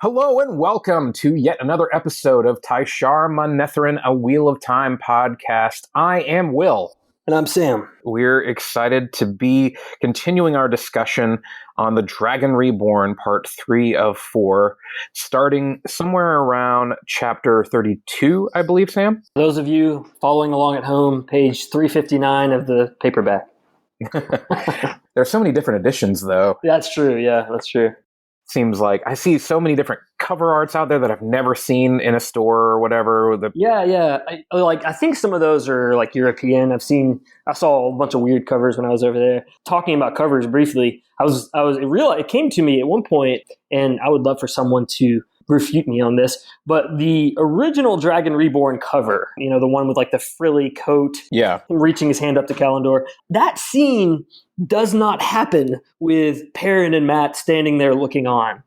Hello and welcome to yet another episode of Tai'Shar Manethrin, a Wheel of Time podcast. I am Will. And I'm Sam. We're excited to be continuing our discussion on the Dragon Reborn, part 3 of 4, starting somewhere around chapter 32, I believe, Sam? Those of you following along at home, page 359 of the paperback. There's so many different editions, though. That's true, yeah, that's true. Seems like I see so many different cover arts out there that I've never seen in a store or whatever. Yeah. I think some of those are like European. I saw a bunch of weird covers when I was over there. Talking about covers briefly, it came to me at one point, and I would love for someone to refute me on this, but the original Dragon Reborn cover, the one with like the frilly coat, him reaching his hand up to Kalendor, that scene does not happen with Perrin and Matt standing there looking on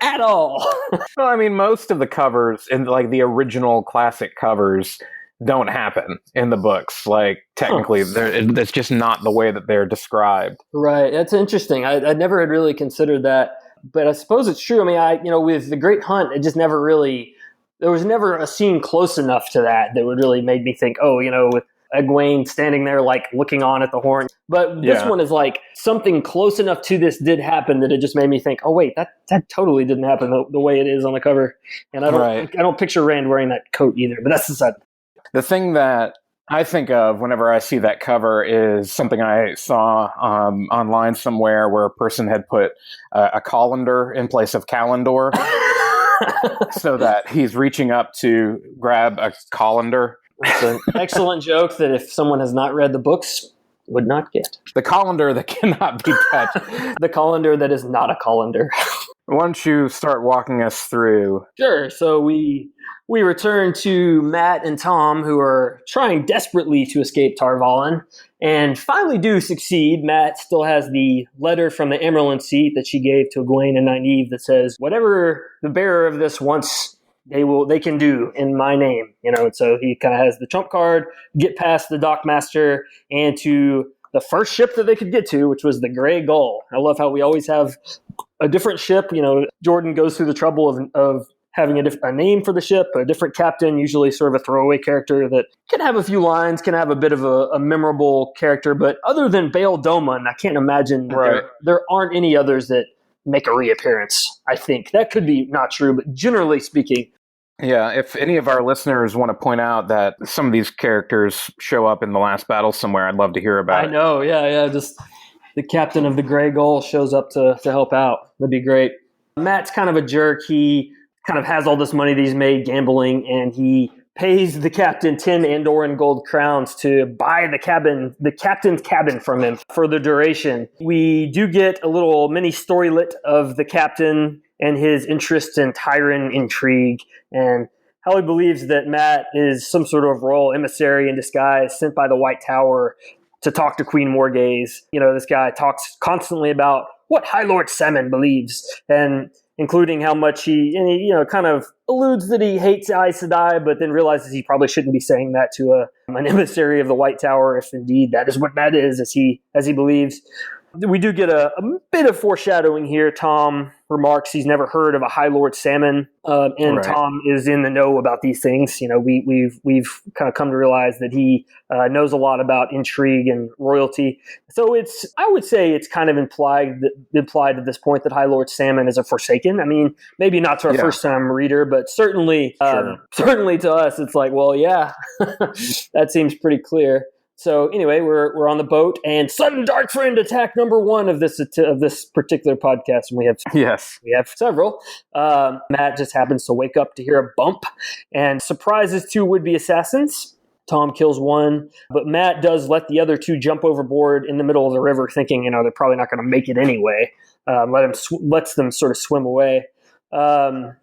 at all. Well, I mean, most of the covers in like the original classic covers don't happen in the books. Like technically, that's just not the way that they're described. Right. That's interesting. I never had really considered that, but I suppose it's true. I mean, with The Great Hunt, it just never really, there was never a scene close enough to that would really make me think, with Egwene standing there like looking on at the horn. But this one is like something close enough to this did happen that it just made me think, oh wait, that totally didn't happen the way it is on the cover. And I don't picture Rand wearing that coat either, but that's the side. The thing that I think of whenever I see that cover is something I saw online somewhere where a person had put a colander in place of Kalendor so that he's reaching up to grab a colander. It's an excellent joke that if someone has not read the books, would not get. The colander that cannot be touched. The colander that is not a colander. Why don't you start walking us through? Sure. So we return to Matt and Tom, who are trying desperately to escape Tar Valon, and finally do succeed. Matt still has the letter from the Amaryllis seat that she gave to Egwene and Nynaeve that says, whatever the bearer of this wants, they can do in my name, and so he kind of has the trump card, get past the dockmaster and to the first ship that they could get to, which was the Grey Gull. I love how we always have a different ship. Jordan goes through the trouble of having a name for the ship, a different captain, usually sort of a throwaway character that can have a few lines, can have a bit of a memorable character, but other than Bail Doman, I can't imagine there aren't any others that make a reappearance. I think that could be not true, but generally speaking. Yeah, if any of our listeners want to point out that some of these characters show up in the last battle somewhere, I'd love to hear about it. I know, yeah. Just the captain of the Grey Gull shows up to help out. That'd be great. Matt's kind of a jerk. He kind of has all this money that he's made gambling, and he pays the captain 10 Andoran gold crowns to buy the captain's cabin from him for the duration. We do get a little mini storylet of the captain and his interest in Tyrion intrigue, and how he believes that Matt is some sort of royal emissary in disguise sent by the White Tower to talk to Queen Morgaze. This guy talks constantly about what High Lord Salmon believes, and including how much he kind of alludes that he hates Aes Sedai, but then realizes he probably shouldn't be saying that to an emissary of the White Tower, if indeed that is what Matt is, as he believes. We do get a bit of foreshadowing here. Tom remarks he's never heard of a High Lord Salmon, and Tom is in the know about these things. We've kind of come to realize that he knows a lot about intrigue and royalty. So I would say it's kind of implied at this point that High Lord Salmon is a Forsaken. I mean, maybe not to a first time reader, but certainly to us, it's like, well, yeah, that seems pretty clear. So anyway, we're on the boat, and sudden dark friend attack number 1 of this particular podcast, and we have several. Matt just happens to wake up to hear a bump, and surprises 2 would-be assassins. Tom kills 1, but Matt does let the other 2 jump overboard in the middle of the river, thinking they're probably not going to make it anyway. Lets them sort of swim away. I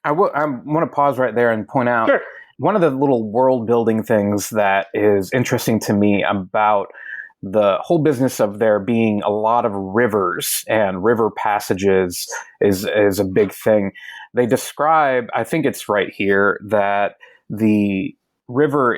want to pause right there and point out. Sure. One of the little world building things that is interesting to me about the whole business of there being a lot of rivers and river passages is a big thing. They describe, I think it's right here, that the river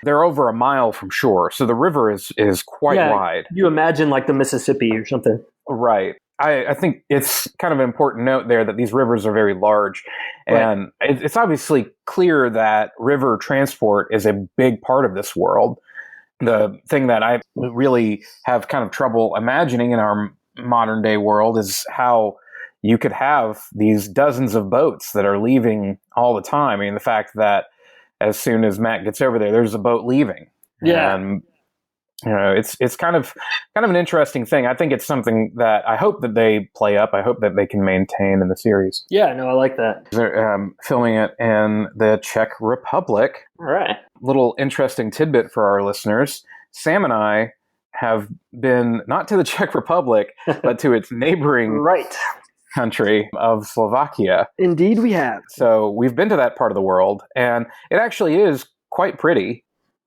they're over a mile from shore. So the river is quite wide. You imagine like the Mississippi or something. Right. I think it's kind of an important note there that these rivers are very large. And it's obviously clear that river transport is a big part of this world. The thing that I really have kind of trouble imagining in our modern day world is how you could have these dozens of boats that are leaving all the time. I mean, the fact that as soon as Matt gets over there, there's a boat leaving. Yeah. And, it's kind of an interesting thing. I think it's something that I hope that they play up. I hope that they can maintain in the series. Yeah, no, I like that. They're filming it in the Czech Republic. All right. Little interesting tidbit for our listeners. Sam and I have been not to the Czech Republic, but to its neighboring country of Slovakia. Indeed, we have. So we've been to that part of the world, and it actually is quite pretty.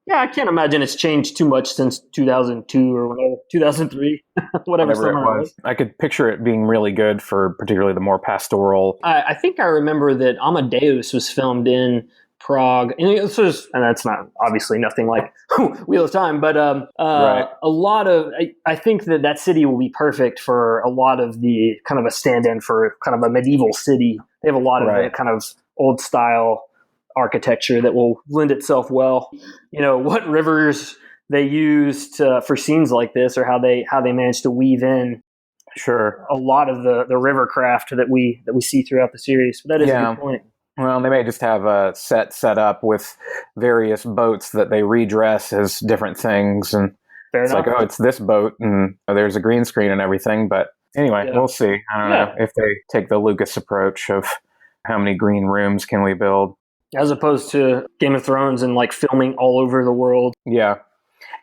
Yeah, I can't imagine it's changed too much since 2002 or whatever, 2003, whatever it was. I could picture it being really good for particularly the more pastoral. I think I remember that Amadeus was filmed in Prague, and that's not obviously nothing like Wheel of Time, but a lot of I think that city will be perfect for a lot of the kind of a stand-in for kind of a medieval city. They have a lot of the kind of old style architecture that will lend itself well. What rivers they used for scenes like this, or how they managed to weave in a lot of the river craft that we see throughout the series. But that is a good point. Well, they may just have a set up with various boats that they redress as different things, and it's like, oh, it's this boat, and there's a green screen and everything. But anyway, we'll see. I don't know if they take the Lucas approach of how many green rooms can we build, as opposed to Game of Thrones and like filming all over the world. Yeah,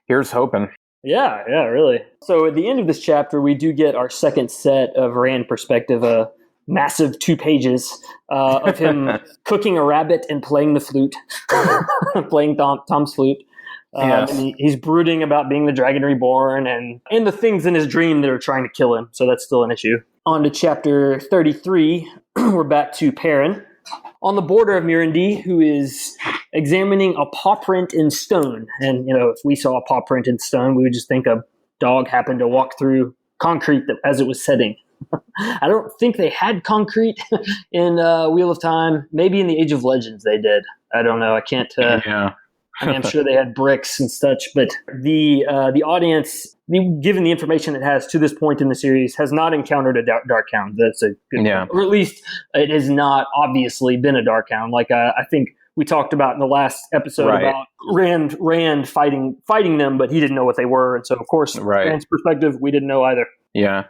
here's hoping. Yeah, really. So at the end of this chapter, we do get our second set of Rand perspective, a massive 2 pages of him cooking a rabbit and playing the flute, playing Tom's flute. And he's brooding about being the Dragon Reborn and the things in his dream that are trying to kill him. So that's still an issue. On to chapter 33, we're back to Perrin on the border of Mirandy, who is examining a paw print in stone. And, if we saw a paw print in stone, we would just think a dog happened to walk through concrete as it was setting. I don't think they had concrete in Wheel of Time. Maybe in the Age of Legends they did. I don't know. I can't. I'm sure they had bricks and such. But the audience, given the information it has to this point in the series, has not encountered a dark hound. That's a good point. Or at least it has not obviously been a dark hound. Like I think we talked about in the last episode about Rand fighting them, but he didn't know what they were. And so, of course, Rand's perspective, we didn't know either. Yeah.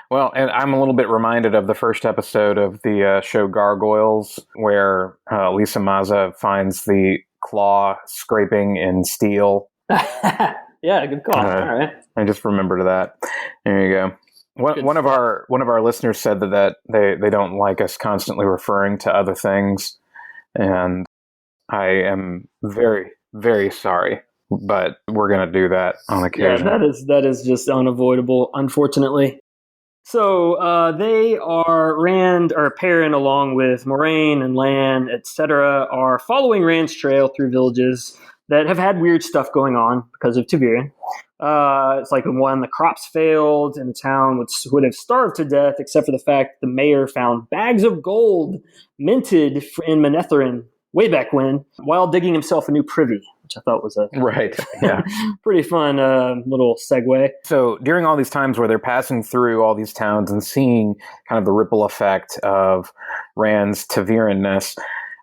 Well, and I'm a little bit reminded of the first episode of the show Gargoyles, where Lisa Maza finds the claw scraping in steel. Yeah, good call. All right. I just remembered that. There you go. One of our listeners said that they don't like us constantly referring to other things, and I am very, very sorry. But we're going to do that on occasion. Yeah, that is just unavoidable, unfortunately. So they are Perrin, along with Moraine and Lan, etc., are following Rand's trail through villages that have had weird stuff going on because of Ta'Veren. It's like when the crops failed and the town would have starved to death, except for the fact the mayor found bags of gold minted in Manetheren way back when, while digging himself a new privy, which I thought was a pretty fun little segue. So during all these times where they're passing through all these towns and seeing kind of the ripple effect of Rand's Ta'Veren-ness,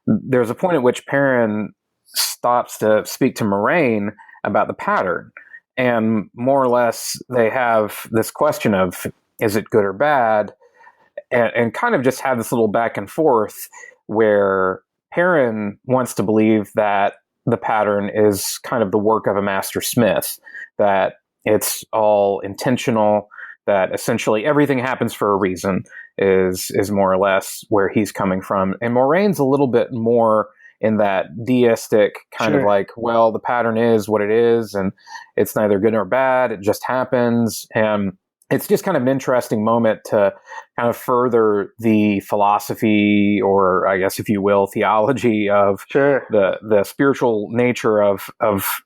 there's a point at which Perrin stops to speak to Moraine about the pattern. And more or less, they have this question of, is it good or bad? And kind of just have this little back and forth where Perrin wants to believe that the pattern is kind of the work of a master smith, that it's all intentional, that essentially everything happens for a reason is more or less where he's coming from. And Moraine's a little bit more in that deistic kind of like, well, the pattern is what it is, and it's neither good nor bad, it just happens. And it's just kind of an interesting moment to kind of further the philosophy, or I guess, if you will, theology of the spiritual nature of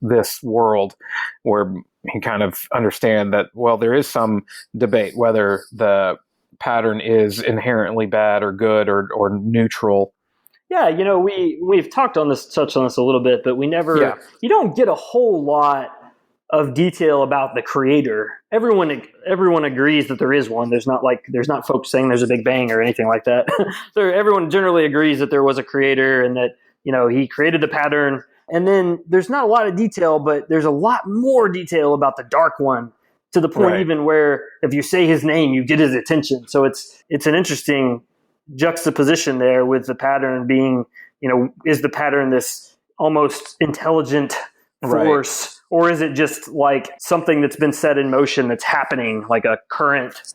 this world, where you kind of understand that, well, there is some debate whether the pattern is inherently bad or good or neutral. Yeah, we've touched on this a little bit, but Yeah. you don't get a whole lot of detail about the creator. Everyone agrees that there is one. There's not folks saying there's a big bang or anything like that. So everyone generally agrees that there was a creator and that, he created the pattern. And then there's not a lot of detail, but there's a lot more detail about the Dark One, to the point even where if you say his name, you get his attention. So it's an interesting juxtaposition there with the pattern being, is the pattern this almost intelligent force, or is it just like something that's been set in motion that's happening, like a current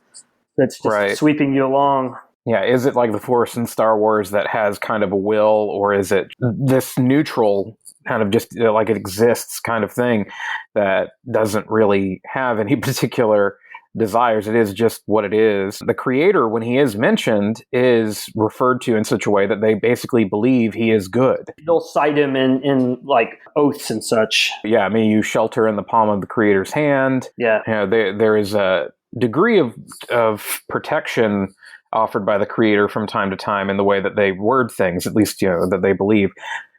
that's just sweeping you along? Yeah, is it like the Force in Star Wars that has kind of a will, or is it this neutral kind of just like it exists kind of thing that doesn't really have any particular desires? It is just what it is. The creator, when he is mentioned, is referred to in such a way that they basically believe he is good. They'll cite him in like oaths and such. Yeah, may you shelter in the palm of the creator's hand. Yeah. There is a degree of protection offered by the creator from time to time in the way that they word things, at least, that they believe.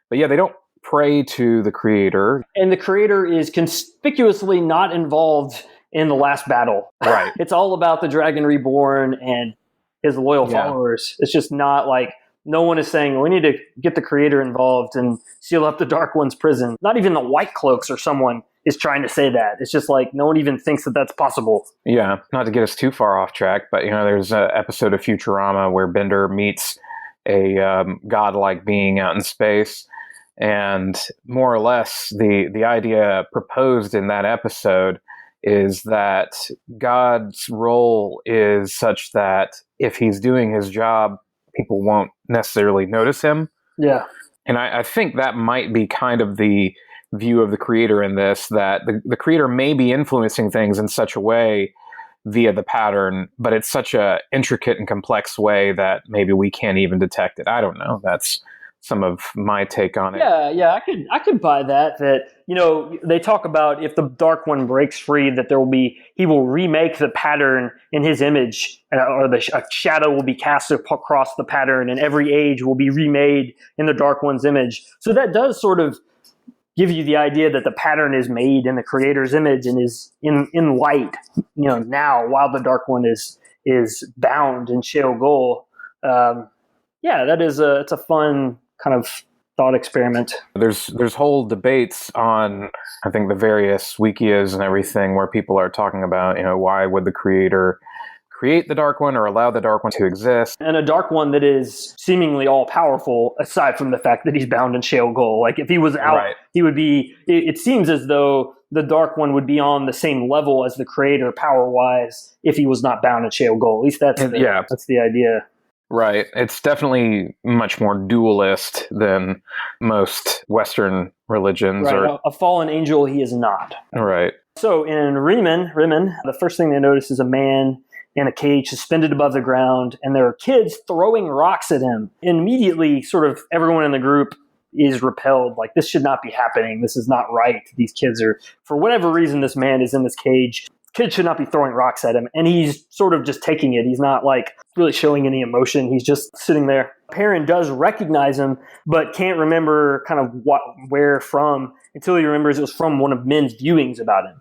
But yeah, they don't pray to the creator. And the creator is conspicuously not involved in the last battle. Right. It's all about the Dragon Reborn and his loyal followers. It's just not like, no one is saying, we need to get the creator involved and seal up the Dark One's prison. Not even the White Cloaks or someone is trying to say that. It's just like, no one even thinks that that's possible. Yeah, not to get us too far off track, but there's an episode of Futurama where Bender meets a godlike being out in space. And more or less, the idea proposed in that episode is that God's role is such that if he's doing his job, people won't necessarily notice him. Yeah. And I think that might be kind of the view of the creator in this, that the creator may be influencing things in such a way via the pattern, but it's such a intricate and complex way that maybe we can't even detect it. I don't know. That's some of my take on it. Yeah, I could buy that. They talk about if the Dark One breaks free, that he will remake the pattern in his image, or a shadow will be cast across the pattern, and every age will be remade in the Dark One's image. So that does sort of give you the idea that the pattern is made in the creator's image and is in light, now while the Dark One is bound in Sheol Gul. It's a fun kind of thought experiment. There's whole debates on, I think, the various wikias and everything where people are talking about, why would the creator create the Dark One or allow the Dark One to exist? And a Dark One that is seemingly all powerful, aside from the fact that he's bound in Sheol Gul. Like if he was out, he would be. It seems as though the Dark One would be on the same level as the creator power-wise if he was not bound in Sheol Gul. At least that's the idea. Right. It's definitely much more dualist than most Western religions. Right. A fallen angel, he is not. Right. So in Riemann, the first thing they notice is a man in a cage suspended above the ground, and there are kids throwing rocks at him. And immediately, sort of everyone in the group is repelled. Like, this should not be happening. This is not right. These kids are, for whatever reason, this man is in this cage. Kids should not be throwing rocks at him. And he's sort of just taking it. He's not like really showing any emotion. He's just sitting there. Perrin does recognize him, but can't remember kind of where from until he remembers it was from one of Men's viewings about him.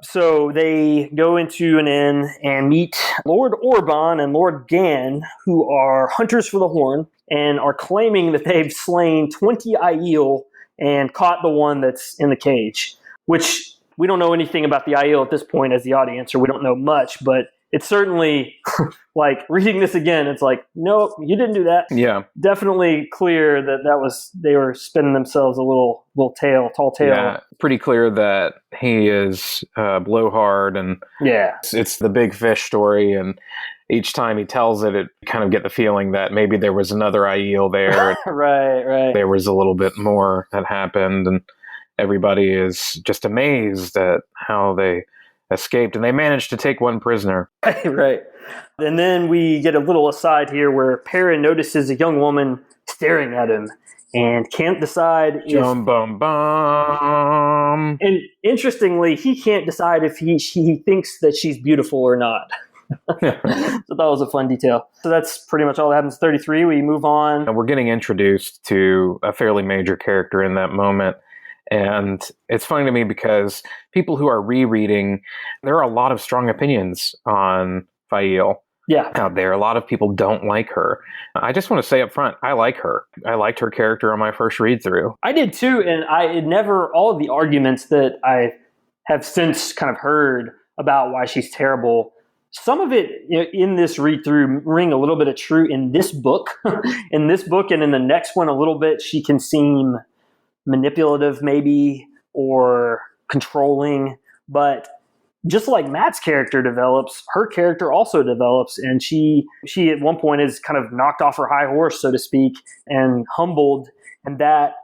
So they go into an inn and meet Lord Orban and Lord Gan, who are hunters for the horn and are claiming that they've slain 20 Aiel and caught the one that's in the cage, which we don't know anything about the Aiel at this point as the audience, or we don't know much, but it's certainly like reading this again, it's like, nope, you didn't do that. Yeah. Definitely clear they were spinning themselves a little tall tale. Yeah, pretty clear that he is blowhard, and it's the big fish story, and each time he tells it, kind of get the feeling that maybe there was another Aiel there. Right. There was a little bit more that happened, and everybody is just amazed at how they escaped, and they managed to take one prisoner. Right. And then we get a little aside here where Perrin notices a young woman staring at him and can't decide if... And interestingly, he can't decide if he thinks that she's beautiful or not. So that was a fun detail. So that's pretty much all that happens. 33, we move on. And we're getting introduced to a fairly major character in that moment. And it's funny to me because people who are rereading, there are a lot of strong opinions on Fail out there. A lot of people don't like her. I just want to say up front, I like her. I liked her character on my first read through. I did too, and all of the arguments that I have since kind of heard about why she's terrible, some of it in this read through ring a little bit of true in this book. In this book and in the next one a little bit, she can seem manipulative maybe or controlling, but just like Matt's character develops, her character also develops, and she at one point is kind of knocked off her high horse, so to speak, and humbled. And that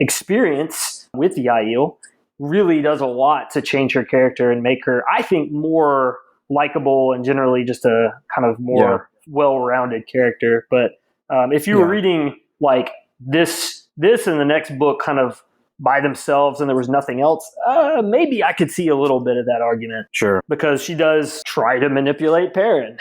experience with the Aiel really does a lot to change her character and make her, I think, more likable and generally just a kind of more well-rounded character. But if you were reading like this and the next book kind of by themselves and there was nothing else, maybe I could see a little bit of that argument. Sure. Because she does try to manipulate Perrin.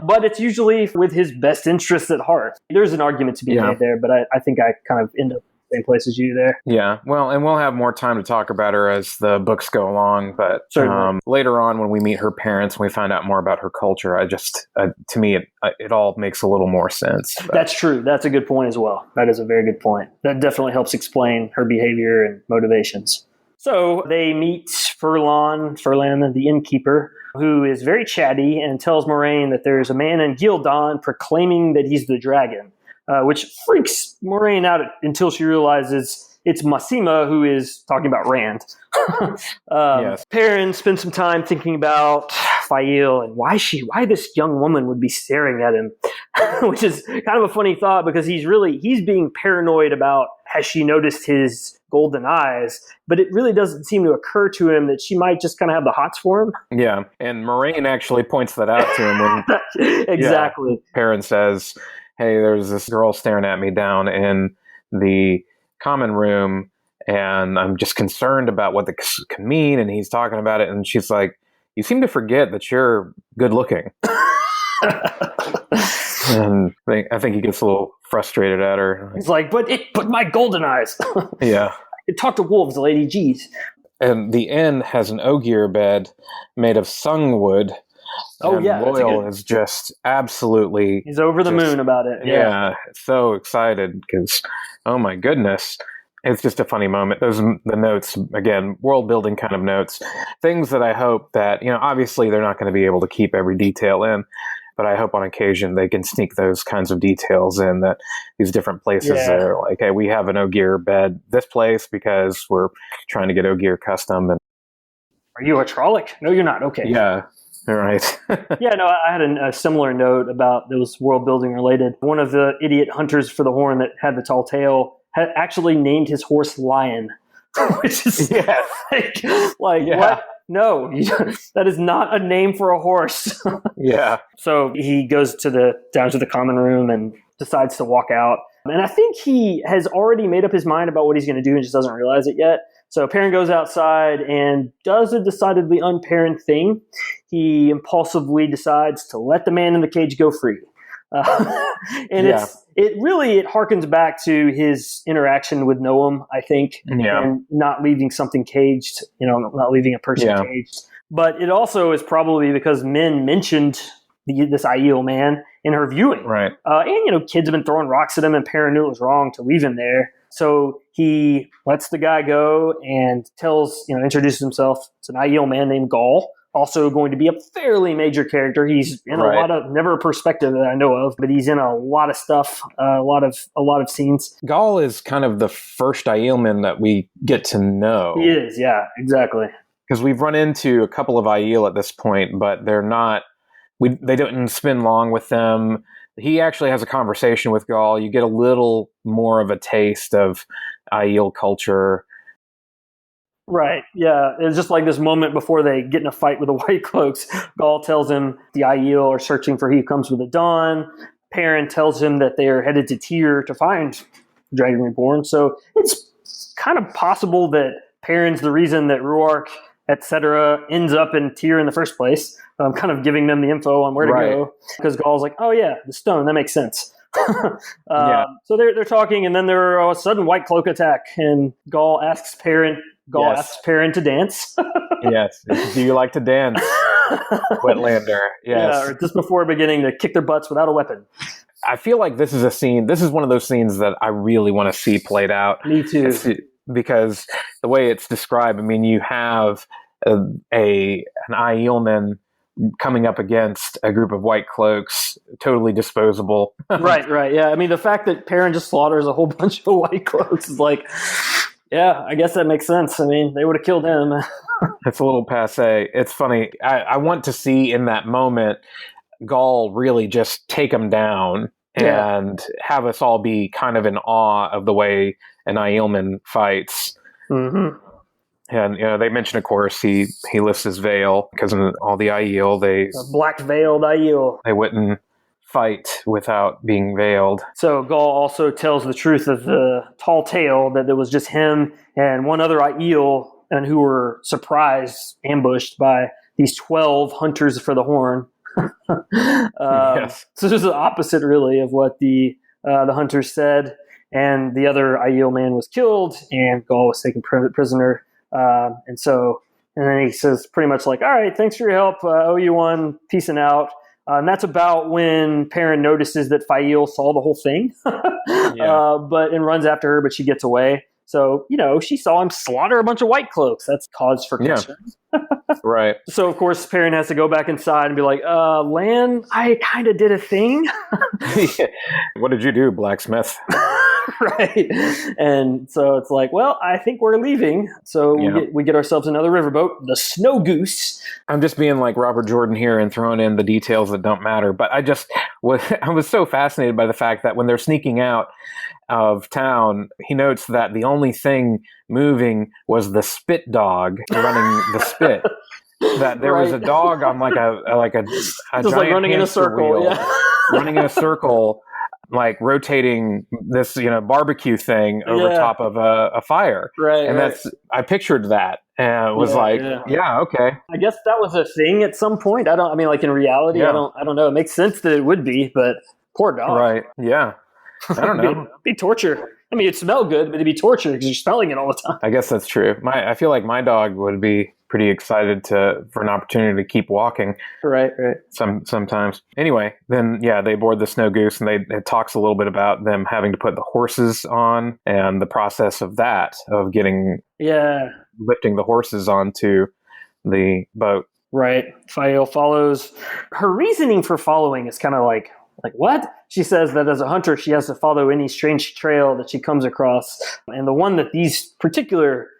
But it's usually with his best interests at heart. There's an argument to be made there, but I think I kind of end up same place as you there. Yeah, well, and we'll have more time to talk about her as the books go along, but later on when we meet her parents and we find out more about her culture, to me, it all makes a little more sense. But. That's true. That's a good point as well. That is a very good point. That definitely helps explain her behavior and motivations. So they meet Furlan, the innkeeper, who is very chatty and tells Moraine that there's a man in Gildan proclaiming that he's the dragon. Which freaks Moraine out until she realizes it's Massima who is talking about Rand. Perrin spends some time thinking about Fail and why this young woman would be staring at him, which is kind of a funny thought because he's being paranoid about has she noticed his golden eyes, but it really doesn't seem to occur to him that she might just kind of have the hots for him. Yeah, and Moraine actually points that out to him when exactly. Perrin says, hey, there's this girl staring at me down in the common room, and I'm just concerned about what this can mean, and he's talking about it, and she's like, you seem to forget that you're good looking. And I think he gets a little frustrated at her. He's like, but my golden eyes. Yeah. I can talk to wolves, lady, jeez. And the inn has an ogier bed made of sungwood. Loyal is just absolutely... He's over the moon about it. Yeah, so excited because, oh my goodness. It's just a funny moment. The notes, again, world building kind of notes. Things that I hope that, obviously they're not going to be able to keep every detail in, but I hope on occasion they can sneak those kinds of details in, that these different places are like, hey, we have an ogier bed this place because we're trying to get ogier custom. And are you a Trolloc? No, you're not. Okay. Yeah. All right. I had a similar note about it was world building related. One of the idiot hunters for the horn that had the tall tail had actually named his horse Lion, which is what? No, that is not a name for a horse. Yeah. So he goes down to the common room and decides to walk out. And I think he has already made up his mind about what he's going to do and just doesn't realize it yet. So Perrin goes outside and does a decidedly un-Perrin thing. He impulsively decides to let the man in the cage go free. It harkens back to his interaction with Noam, I think, and not leaving something caged, not leaving a person caged. But it also is probably because Min mentioned this Aiel man in her viewing. Right. And kids have been throwing rocks at him and Perrin knew it was wrong to leave him there. So he lets the guy go and introduces himself. It's an Aiel man named Gaul, also going to be a fairly major character. He's in never a perspective that I know of, but he's in a lot of stuff, a lot of scenes. Gaul is kind of the first Aielman that we get to know. He is, yeah, exactly. Because we've run into a couple of Aiel at this point, but they're not. They didn't spend long with them. He actually has a conversation with Gaul. You get a little more of a taste of Aiel culture. Right, yeah. It's just like this moment before they get in a fight with the White Cloaks. Gaul tells him the Aiel are searching for He Who Comes with the Dawn. Perrin tells him that they are headed to Tyr to find Dragon Reborn. So it's kind of possible that Perrin's the reason that Ruark etc., ends up in Tyr in the first place, kind of giving them the info on where to go. Because Gaul's like, oh yeah, the stone, that makes sense. So they're talking, and then there are a sudden white cloak attack, and Gaul asks Perrin to dance. Yes. Do you like to dance, Wetlander? Yes. Yeah, or just before beginning to kick their butts without a weapon. I feel like this is a scene. This is one of those scenes that I really want to see played out. Me too. Because the way it's described, I mean, you have an Aielman coming up against a group of white cloaks, totally disposable. Right. Yeah. I mean, the fact that Perrin just slaughters a whole bunch of white cloaks is like, yeah, I guess that makes sense. I mean, they would have killed him. It's a little passé. It's funny. I want to see in that moment Gaul really just take him down and have us all be kind of in awe of the way an Aielman fights. Mm-hmm. And they mention, of course, he lifts his veil because in all the Aiel, a black veiled Aiel. They wouldn't fight without being veiled. So Gaul also tells the truth of the tall tale that it was just him and one other Aiel, and who were surprised, ambushed by these 12 hunters for the horn. Yes. So this is the opposite, really, of what the hunters said. And the other Aiel man was killed, and Gaul was taken prisoner. And then he says pretty much like, all right, thanks for your help. Owe you one. Peacing out. And that's about when Perrin notices that Faile saw the whole thing, and runs after her, but she gets away. So, she saw him slaughter a bunch of white cloaks. That's cause for concern. Right. So, of course, Perrin has to go back inside and be like, Lan, I kind of did a thing. What did you do, blacksmith? Right. And so it's like, well, I think we're leaving. So we get ourselves another riverboat, the Snow Goose. I'm just being like Robert Jordan here and throwing in the details that don't matter. But I was so fascinated by the fact that when they're sneaking out of town, he notes that the only thing moving was the spit dog running the spit. That there was a dog on like a just giant like running in a circle, running in a circle, like rotating this barbecue thing over top of a fire. Right. And I pictured that and it was okay. I guess that was a thing at some point. Like in reality, I don't know. It makes sense that it would be, but poor dog. Right. Yeah. I don't know. It'd be torture. I mean, it'd smell good, but it'd be torture because you're smelling it all the time. I guess that's true. I feel like my dog would be pretty excited for an opportunity to keep walking. Right. Sometimes. Anyway, then they board the Snow Goose, and it talks a little bit about them having to put the horses on and the process of that, of lifting the horses onto the boat. Right. Faile follows. Her reasoning for following is kind of like what? She says that as a hunter, she has to follow any strange trail that she comes across. And the one that this particular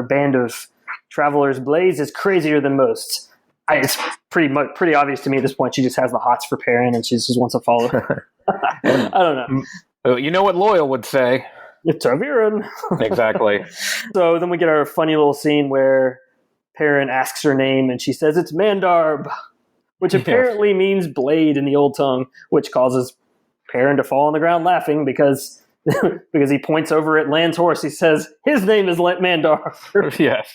band of travelers blaze is crazier than most. It's pretty obvious to me at this point. She just has the hots for Perrin, and she just wants to follow. I don't know. You know what Loyal would say. It's Taviran. Exactly. So then we get our funny little scene where Perrin asks her name, and she says it's Mandarb, which apparently means blade in the old tongue, which causes Perrin to fall on the ground laughing because he points over at Lan's horse. He says, his name is Mandarb. Yes.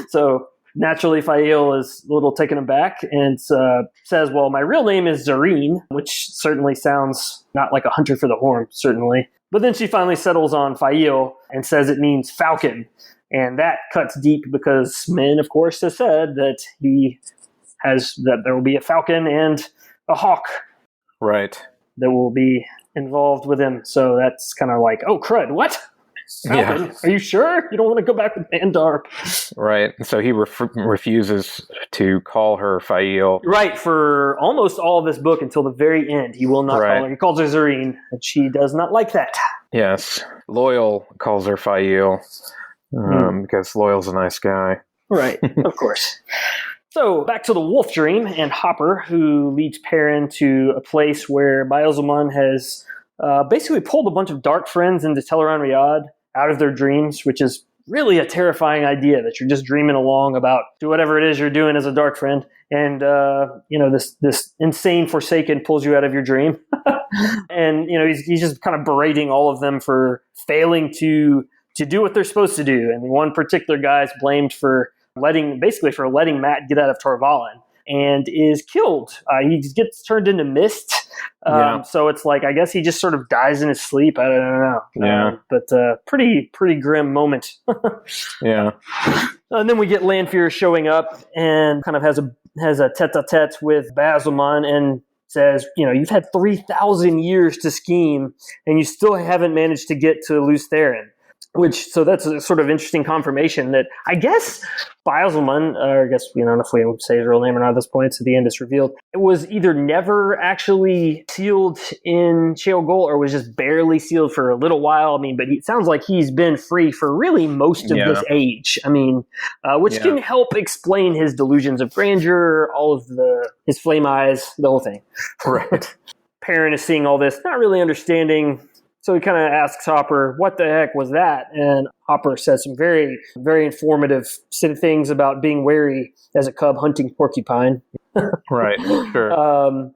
So naturally, Faile is a little taken aback and says, well, my real name is Zareen, which certainly sounds not like a hunter for the horn, certainly. But then she finally settles on Faile and says it means falcon. And that cuts deep because Min, of course, has said that that there will be a falcon and a hawk. Right. That will be involved with him. So that's kind of like, oh, crud, what? Falcon? Yeah. Are you sure? You don't want to go back with Mandarb? Right. So he refuses to call her Faile. Right. For almost all of this book until the very end, he will not call her. He calls her Zareen, and she does not like that. Yes. Loyal calls her Faile because Loyal's a nice guy. Right. Of course. So back to the Wolf Dream and Hopper, who leads Perrin to a place where Baalzamon has basically pulled a bunch of dark friends into Teleron Riyadh out of their dreams, which is really a terrifying idea that you're just dreaming along about do whatever it is you're doing as a dark friend. And, this insane Forsaken pulls you out of your dream. And, he's just kind of berating all of them for failing to do what they're supposed to do. And one particular guy is blamed for letting Matt get out of Torvalen, and is killed. He gets turned into mist. So it's like, I guess he just sort of dies in his sleep. I don't know. Yeah. But pretty grim moment. Yeah. And then we get Lanfear showing up and kind of has a tete-a-tete with Basilmon and says, you've had 3,000 years to scheme and you still haven't managed to get to Lews Therin. So that's a sort of interesting confirmation that I guess Basilmon, or I guess, I don't know if we say his real name or not at this point, so the end it's revealed, it was either never actually sealed in Sheol Gul or was just barely sealed for a little while. I mean, but it sounds like he's been free for really most of this age. I mean, which can help explain his delusions of grandeur, his flame eyes, the whole thing. Right. Perrin is seeing all this, not really understanding. So he kind of asks Hopper, what the heck was that? And Hopper says some very, very informative things about being wary as a cub hunting porcupine. Right, sure.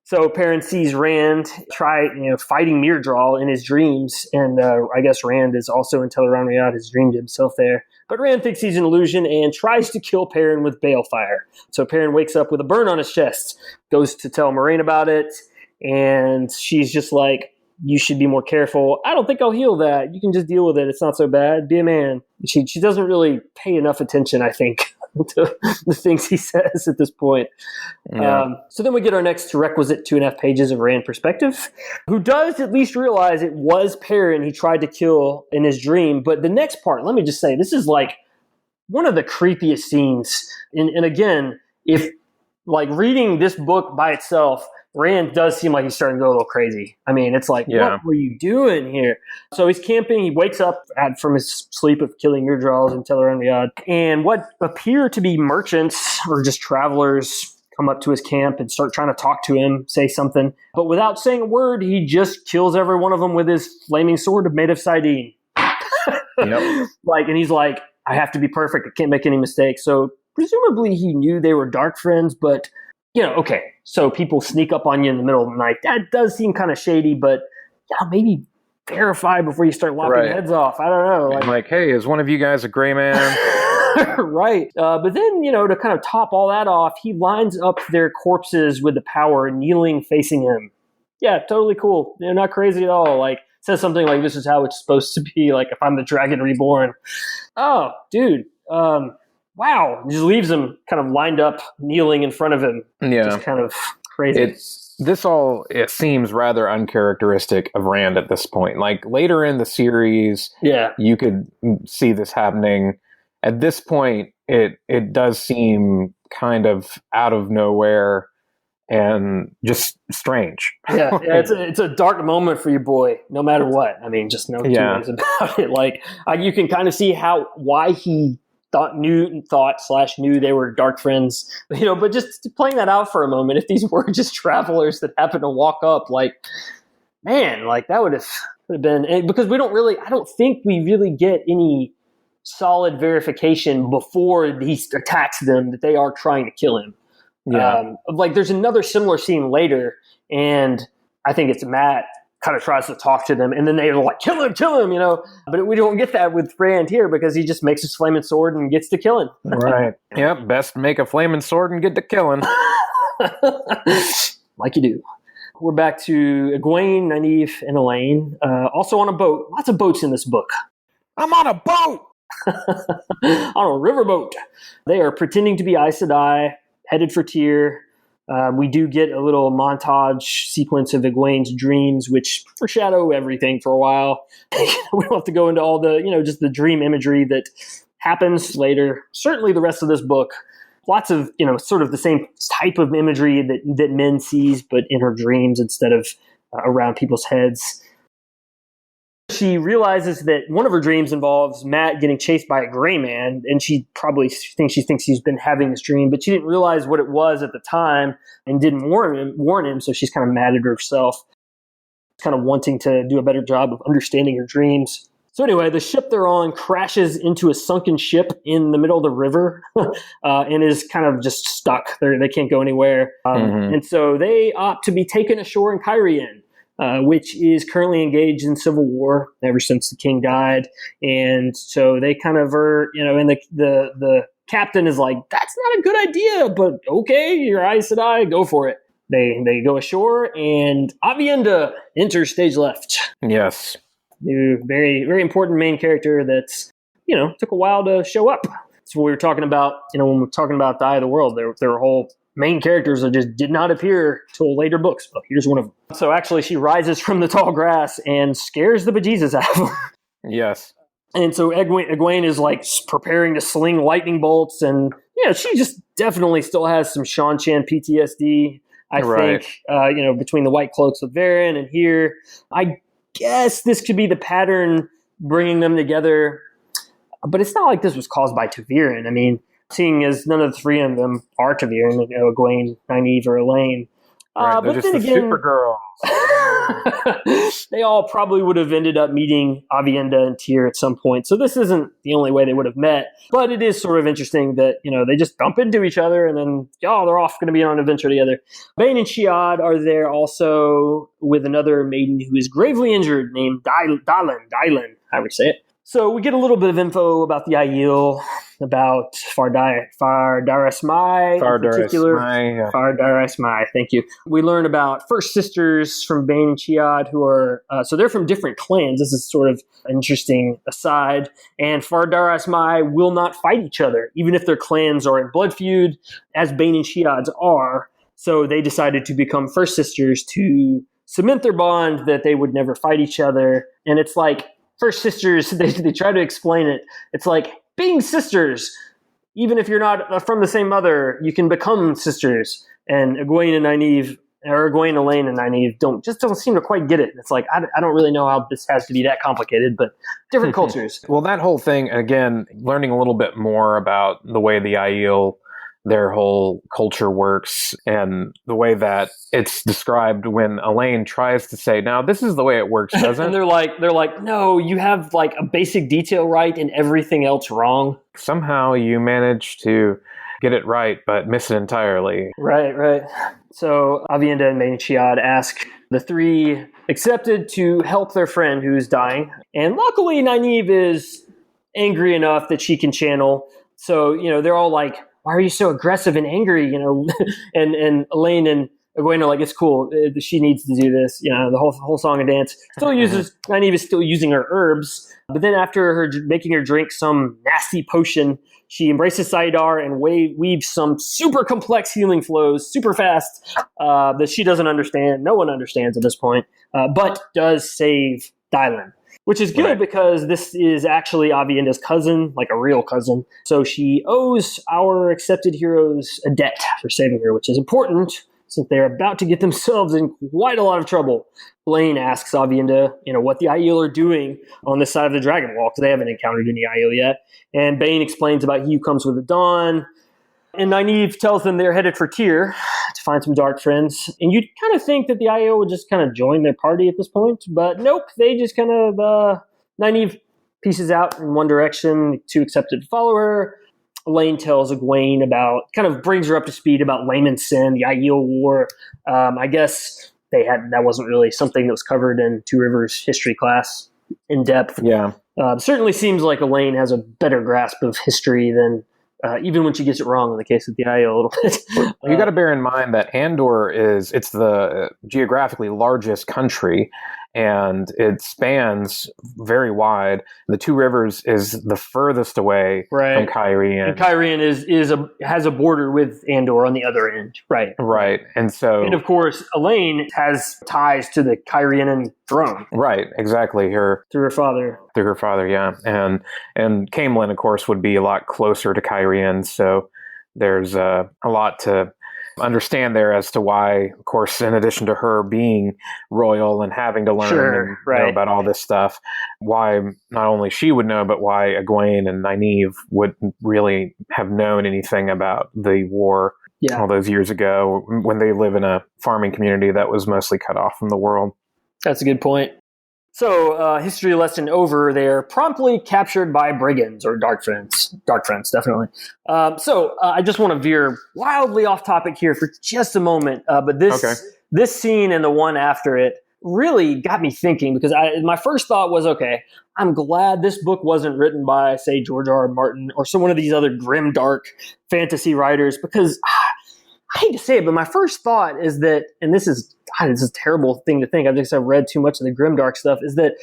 So Perrin sees Rand fighting Myrddraal in his dreams. And I guess Rand is also in Teleron Riyadh, has dreamed himself there. But Rand thinks he's an illusion and tries to kill Perrin with balefire. So Perrin wakes up with a burn on his chest, goes to tell Moiraine about it. And she's just like, you should be more careful. I don't think I'll heal that. You can just deal with it. It's not so bad. Be a man. She doesn't really pay enough attention, I think, to the things he says at this point. Yeah. So then we get our next requisite 2.5 pages of Rand perspective, who does at least realize it was Perrin he tried to kill in his dream. But the next part, let me just say, this is like one of the creepiest scenes. And again, if like reading this book by itself, Rand does seem like he's starting to go a little crazy. I mean, it's like, what were you doing here? So he's camping. He wakes up from his sleep of killing Myrddraals in Teleron Riyadh. And what appear to be merchants or just travelers come up to his camp and start trying to talk to him, say something. But without saying a word, he just kills every one of them with his flaming sword made of Sidene. And he's like, I have to be perfect. I can't make any mistakes. So presumably he knew they were dark friends, but okay, so people sneak up on you in the middle of the night. That does seem kind of shady, but maybe verify before you start lopping heads off. I don't know. Like, hey, is one of you guys a gray man? Right. But then, to kind of top all that off, he lines up their corpses with the power, kneeling, facing him. Yeah, totally cool. Not crazy at all. Like, says something like, this is how it's supposed to be, like, if I'm the Dragon Reborn. Oh, dude. Wow. Just leaves him kind of lined up, kneeling in front of him. Yeah. Just kind of crazy. It seems rather uncharacteristic of Rand at this point. Like later in the series, you could see this happening. At this point, it does seem kind of out of nowhere and just strange. It's a dark moment for your boy, no matter what. I mean, just no two ways about it. Like you can kind of see why he knew they were dark friends, but just playing that out for a moment, if these were just travelers that happened to walk up, like, man, like that would have been, because I don't think we really get any solid verification before he attacks them that they are trying to kill him. Like there's another similar scene later, and I think it's Matt kind of tries to talk to them, and then they're like, kill him, but we don't get that with Rand here because he just makes his flaming sword and gets to killing. Right. Yep. Best make a flaming sword and get to killing. Like you do. We're back to Egwene, Nynaeve, and Elaine. Also on a boat. Lots of boats in this book. I'm on a boat! On a riverboat. They are pretending to be Aes Sedai, headed for Tyr. We do get a little montage sequence of Egwene's dreams, which foreshadow everything for a while. We don't have to go into all the, just the dream imagery that happens later. Certainly the rest of this book, lots of, sort of the same type of imagery that Min sees, but in her dreams instead of around people's heads. She realizes that one of her dreams involves Matt getting chased by a gray man, and she probably thinks he's been having this dream, but she didn't realize what it was at the time and didn't warn him, so she's kind of mad at herself, kind of wanting to do a better job of understanding her dreams. So anyway, the ship they're on crashes into a sunken ship in the middle of the river and is kind of just stuck. They can't go anywhere. And so they opt to be taken ashore in Cairhien, which is currently engaged in civil war ever since the king died. And so they kind of are, in the captain is like, that's not a good idea, but okay, your Aes Sedai, go for it. They go ashore, and Aviendha enters stage left. Yes. New, very, very important main character that's, took a while to show up. That's what we were talking about, when we're talking about the Eye of the World. There were whole main characters that just did not appear till later books, but here's one of them. So actually, she rises from the tall grass and scares the bejesus out of her. Yes. And so Egwene is like preparing to sling lightning bolts, and she just definitely still has some Shan Chan PTSD. I think, between the White Cloaks with Varen and here, I guess this could be the pattern bringing them together. But it's not like this was caused by Ta'Veren. I mean, seeing as none of the three of them are Ta'Veren, Egwene, Nynaeve, or Elaine. Right, they're but just then the again, Supergirls. they all probably would have ended up meeting Aviendha and Tyr at some point. So this isn't the only way they would have met. But it is sort of interesting that, they just bump into each other and then, they're off going to be on an adventure together. Bane and Shiad are there also with another maiden who is gravely injured named Dylan, how we say it. So we get a little bit of info about the Aiel, about Fardaris Mai in particular. Fardaris Mai, thank you. We learn about first sisters from Bane and Chiad who are, so they're from different clans. This is sort of an interesting aside. And Fardaris Mai will not fight each other, even if their clans are in blood feud, as Bane and Chiad's are. So they decided to become first sisters to cement their bond that they would never fight each other. And it's like, first sisters, they try to explain it. It's like being sisters, even if you're not from the same mother, you can become sisters. And Egwene and Nynaeve, or Egwene, Elaine, and Nynaeve don't seem to quite get it. It's like, I don't really know how this has to be that complicated, but different cultures. Well, that whole thing, again, learning a little bit more about the way the Aiel, their whole culture works, and the way that it's described when Elaine tries to say, now this is the way it works, doesn't and they're like, no, you have like a basic detail right and everything else wrong. Somehow you manage to get it right, but miss it entirely. Right. So Aviendha and Bane and Chiad ask the three accepted to help their friend who's dying. And luckily Nynaeve is angry enough that she can channel. So, they're all like, why are you so aggressive and angry? And Elaine and Egwene are like, it's cool. She needs to do this. The whole song and dance. Nynaeve is still using her herbs. But then after her making her drink some nasty potion, she embraces Saidar and weaves some super complex healing flows super fast that she doesn't understand. No one understands at this point, but does save Dylan. Which is good because this is actually Aviendha's cousin, like a real cousin. So she owes our accepted heroes a debt for saving her, which is important since they're about to get themselves in quite a lot of trouble. Blaine asks Aviendha, what the Aiel are doing on this side of the Dragon Wall, because they haven't encountered any Aiel yet. And Bane explains about he who comes with the dawn. And Nynaeve tells them they're headed for Tyr to find some dark friends. And you'd kind of think that the Aiel would just kind of join their party at this point. But nope, they just kind of, Nynaeve pieces out in one direction to accepted follow her. Elaine tells Egwene kind of brings her up to speed about Layman's Sin, the Aiel War. I guess that wasn't really something that was covered in Two Rivers history class in depth. Yeah. Certainly seems like Elaine has a better grasp of history than even when she gets it wrong in the case of the Aiel a little bit. You got to bear in mind that Andor it's the geographically largest country, and it spans very wide. The Two Rivers is the furthest away from Cairhien. And Cairhien has a border with Andor on the other end. Right. And of course, Elaine has ties to the Cairhien throne. Right, exactly. Through her father, yeah. And Caemlyn, of course, would be a lot closer to Cairhien, so there's a lot to understand there as to why, of course, in addition to her being royal and having to learn know about all this stuff, why not only she would know, but why Egwene and Nynaeve wouldn't really have known anything about the war all those years ago when they live in a farming community that was mostly cut off from the world. That's a good point. So, history lesson over. They're promptly captured by brigands or dark friends. Dark friends, definitely. I just want to veer wildly off topic here for just a moment. But this scene and the one after it really got me thinking, because my first thought was, okay, I'm glad this book wasn't written by, say, George R. R. Martin or some one of these other grim, dark fantasy writers, because I hate to say it, but my first thought is that, and this is a terrible thing to think, I've read too much of the grimdark stuff, is that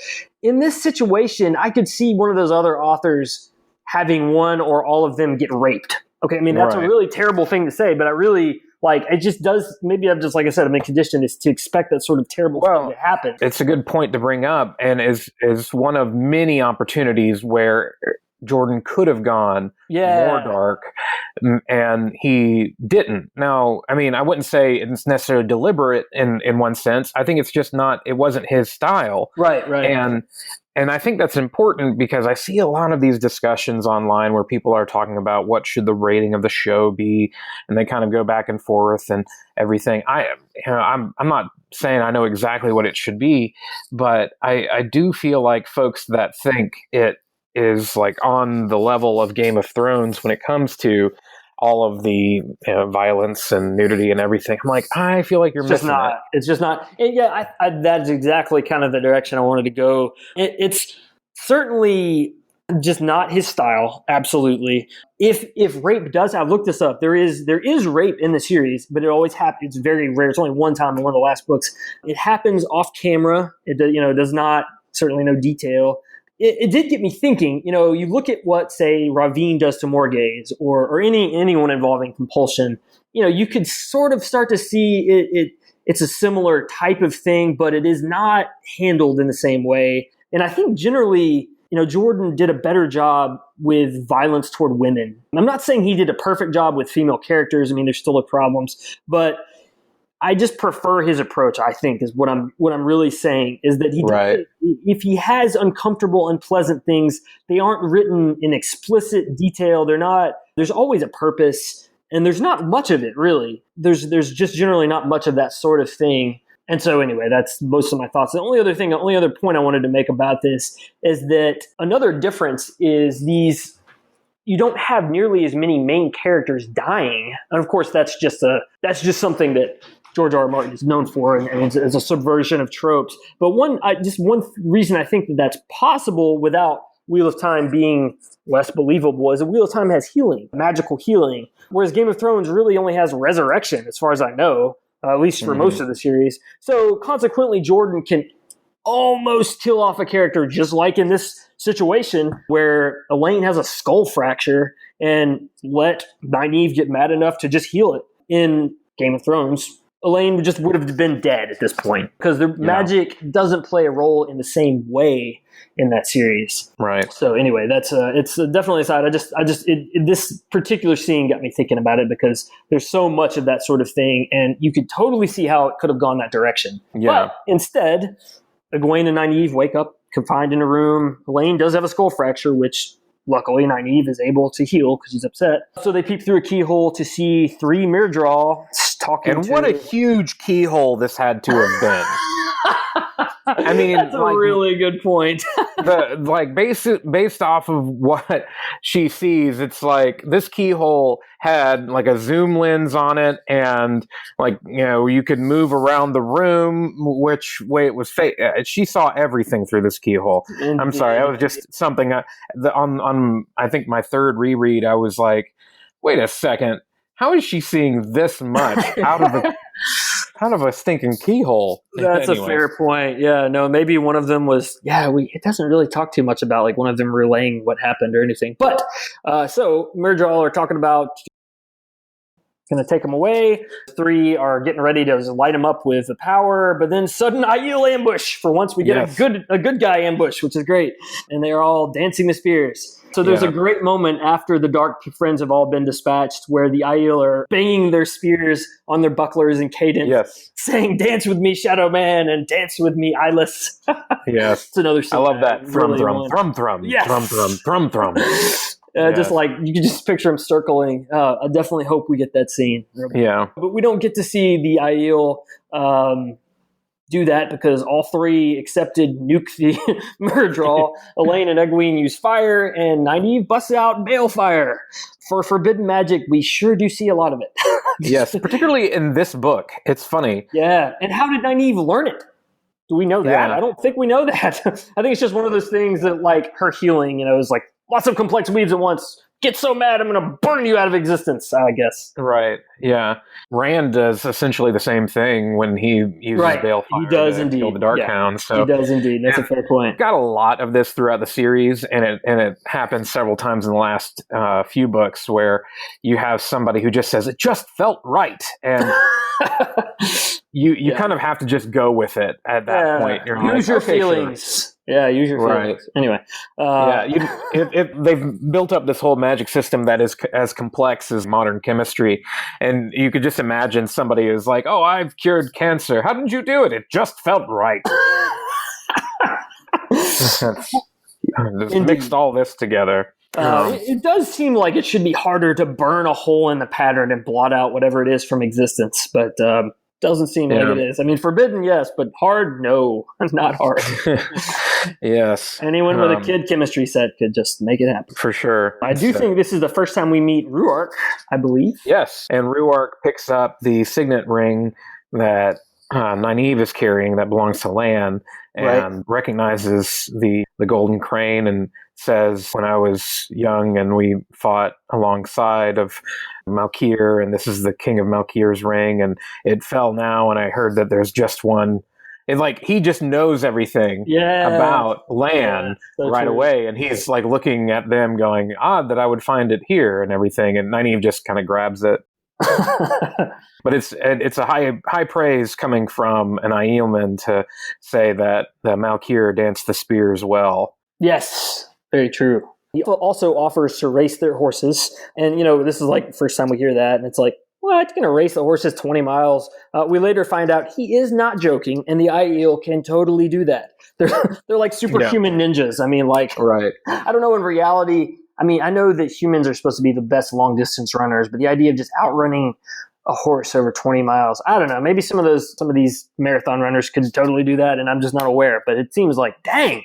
in this situation, I could see one of those other authors having one or all of them get raped. Okay, I mean, that's a really terrible thing to say, but I really, it just does, maybe I'm just, like I said, I'm conditioned is to expect that sort of terrible thing to happen. It's a good point to bring up, and is one of many opportunities where Jordan could have gone more dark, and he didn't. Now, I mean, I wouldn't say it's necessarily deliberate in one sense. I think it's just not, it wasn't his style. Right. And I think that's important because I see a lot of these discussions online where people are talking about what should the rating of the show be, and they kind of go back and forth and everything. I'm not saying I know exactly what it should be, but I do feel like folks that think it is like on the level of Game of Thrones when it comes to all of the violence and nudity and everything. I'm like, I feel like you're missing it. It's just not. Yeah, that's exactly kind of the direction I wanted to go. It's certainly just not his style. Absolutely. If rape does, I've looked this up. There is rape in the series, but it always happens. It's very rare. It's only one time in one of the last books. It happens off camera. It does not, certainly no detail. It did get me thinking, you look at what, say, Ravine does to Morgaze or anyone involving compulsion, you could sort of start to see it's a similar type of thing, but it is not handled in the same way. And I think generally, Jordan did a better job with violence toward women. I'm not saying he did a perfect job with female characters. I mean, there's still problems, but I just prefer his approach, I think, is what I'm really saying, is that if he has uncomfortable, unpleasant things, they aren't written in explicit detail. There's always a purpose, and there's not much of it, really. There's just generally not much of that sort of thing. And so anyway, that's most of my thoughts. The only other point I wanted to make about this is that another difference is you don't have nearly as many main characters dying. And of course, that's just something that George R. R. Martin is known for, and it's a subversion of tropes. But one reason I think that that's possible without Wheel of Time being less believable is that Wheel of Time has healing, magical healing, whereas Game of Thrones really only has resurrection, as far as I know, at least for most of the series. So consequently, Jordan can almost kill off a character, just like in this situation where Elaine has a skull fracture, and let Nynaeve get mad enough to just heal it. In Game of Thrones, Elaine just would have been dead at this point because the magic doesn't play a role in the same way in that series. Right. So anyway, it's definitely a side. This particular scene got me thinking about it because there's so much of that sort of thing, and you could totally see how it could have gone that direction. Yeah. But instead, Egwene and Nynaeve wake up confined in a room. Elaine does have a skull fracture, which luckily Nynaeve is able to heal because she's upset. So they peep through a keyhole to see 3 Mirdraw talking. And what a huge keyhole this had to have been. I mean, that's a really good point. Based off of what she sees, it's like this keyhole had like a zoom lens on it, and you could move around the room which way it was. She saw everything through this keyhole. Indeed. I'm sorry, that was just something. On I think my third reread, I was like, wait a second, how is she seeing this much out of a stinking keyhole? That's a fair point. Yeah, no, maybe one of them was, it doesn't really talk too much about like one of them relaying what happened or anything. But so Mirdraw are talking about going to take them away. 3 are getting ready to light them up with the power, but then sudden Aiel ambush. For once we get a good guy ambush, which is great. And they're all dancing the spears. So there's a great moment after the Dark Friends have all been dispatched where the Aiel are banging their spears on their bucklers in cadence, saying, "Dance with me, Shadow Man, and dance with me, Eyeless." Yes. It's another scene. I love that. Thrum, really thrum, thrum, thrum, yes. thrum, thrum, thrum, thrum. Just like, you can just picture him circling. I definitely hope we get that scene. Yeah. But we don't get to see the Aiel do that because all 3 accepted nuke the Mirdraw. Elaine and Egwene use fire, and Nynaeve busts out balefire. For forbidden magic, we sure do see a lot of it. Yes, particularly in this book. It's funny. Yeah. And how did Nynaeve learn it? Do we know that? Yeah. I don't think we know that. I think it's just one of those things that, like, her healing, is like lots of complex weaves at once. Get so mad, I'm going to burn you out of existence, I guess. Right. Yeah. Rand does essentially the same thing when he uses Balefire He does to indeed. kill the Darkhound. So he does indeed. That's a fair point. Got a lot of this throughout the series, and it happens several times in the last few books where you have somebody who just says, it just felt right. And you kind of have to just go with it at that point. You're use your feelings. Sure. Yeah, use your feelings. Right. Anyway. They've built up this whole magic system that is as complex as modern chemistry. And you could just imagine somebody who's like, oh, I've cured cancer. How did you do it? It just felt right. Just mixed all this together. It does seem like it should be harder to burn a hole in the pattern and blot out whatever it is from existence, but doesn't seem like it is. I mean, forbidden, yes, but hard, no. Not hard. Yes. Anyone with a kid chemistry set could just make it happen. For sure. I do think this is the first time we meet Ruark, I believe. Yes, and Ruark picks up the signet ring that Nynaeve is carrying that belongs to Lan, and recognizes the golden crane and says, when I was young and we fought alongside of Malkir, and this is the king of Malkir's ring, and it fell now, and I heard that there's just one. It's like he just knows everything about Lan right away, and he's like looking at them going, odd that I would find it here and everything, and Nynaeve just kind of grabs it. But it's a high praise coming from an Aielman to say that the Malkir danced the spears well. Yes, very true. He also offers to race their horses, and this is like the first time we hear that, and it's like, what? Going to race the horses 20 miles? We later find out he is not joking, and the Aiel can totally do that. They're like superhuman ninjas. I mean, like, I don't know, in reality, I mean, I know that humans are supposed to be the best long-distance runners, but the idea of just outrunning a horse over 20 miles, I don't know. Maybe some of these marathon runners could totally do that, and I'm just not aware. But it seems like, dang,